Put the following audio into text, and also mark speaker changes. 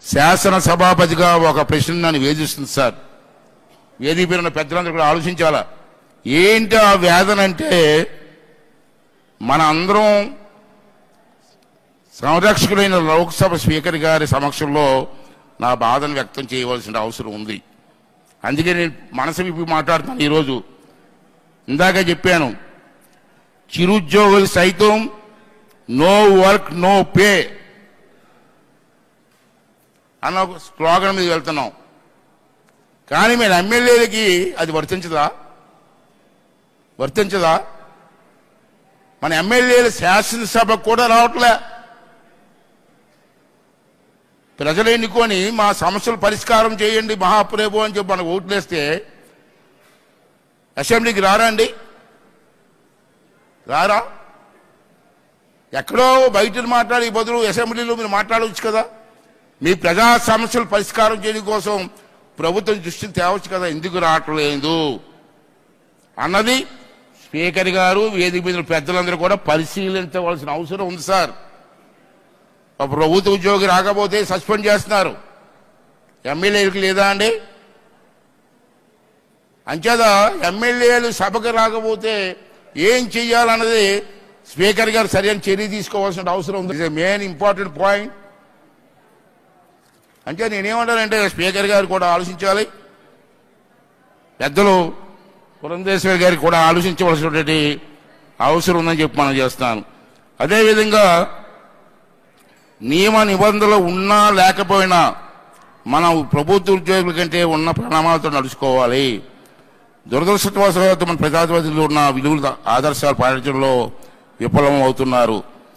Speaker 1: శాసన సభాపతిగా ఒక ప్రశ్న నన్ను వేధిస్తుంది సార్. వేదిక పేరున్న పెద్దలందరూ కూడా ఆలోచించాలా. ఏంటి ఆ వేదన అంటే, మన అందరం సంరక్షకులైన లోక్సభ స్పీకర్ గారి సమక్షంలో నా బాధను వ్యక్తం చేయవలసిన అవసరం ఉంది. అందుకే నేను మనసు విప్పి మాట్లాడుతున్నాను ఈరోజు. ఇందాక చెప్పాను, చిరుద్యోగులు సైతం నో వర్క్ నో పే అన్న స్లోగన్ మీద వెళ్తున్నాం. కానీ మేము ఎమ్మెల్యేలకి అది వర్తించదా? మన ఎమ్మెల్యేలు శాసనసభకు కూడా రావట్లే. ప్రజలు ఎన్నుకొని మా సమస్యలు పరిష్కారం చేయండి మహాప్రభు అని చెప్పి మనకు ఓట్లేస్తే అసెంబ్లీకి రారా? ఎక్కడో బయట మాట్లాడే బదులు అసెంబ్లీలో మీరు మాట్లాడవచ్చు కదా. మీ ప్రజా సమస్యలు పరిష్కారం చేయడం కోసం ప్రభుత్వం దృష్టిని తేవచ్చు కదా. ఎందుకు రావట్లేదు అన్నది స్పీకర్ గారు, వేదిక మీద పెద్దలందరూ కూడా పరిశీలించవలసిన అవసరం ఉంది సార్. ప్రభుత్వ ఉద్యోగి రాకపోతే సస్పెండ్ చేస్తున్నారు, ఎమ్మెల్యేలకు లేదా అండి? అంచేత ఎమ్మెల్యేలు సభకు రాకపోతే ఏం చెయ్యాలన్నది స్పీకర్ గారు సరైన చర్య తీసుకోవాల్సిన అవసరం ఉంది. It's main important point. అంటే నేనేమంటానంటే స్పీకర్ గారు కూడా ఆలోచించాలి, పెద్దలు పురంధేశ్వరి గారికి కూడా ఆలోచించవలసినటువంటి అవసరం ఉందని చెప్పి మనం చేస్తాను. అదేవిధంగా నియమ నిబంధనలు ఉన్నా లేకపోయినా మనం ప్రభుత్వ ఉద్యోగుల కంటే ఉన్న ప్రణామాలతో నడుచుకోవాలి. దురదృష్టవశాత్తు మన ప్రజాప్రతినిధులు ఉన్న విలువల ఆదర్శాలు పాటించడంలో విఫలం అవుతున్నారు.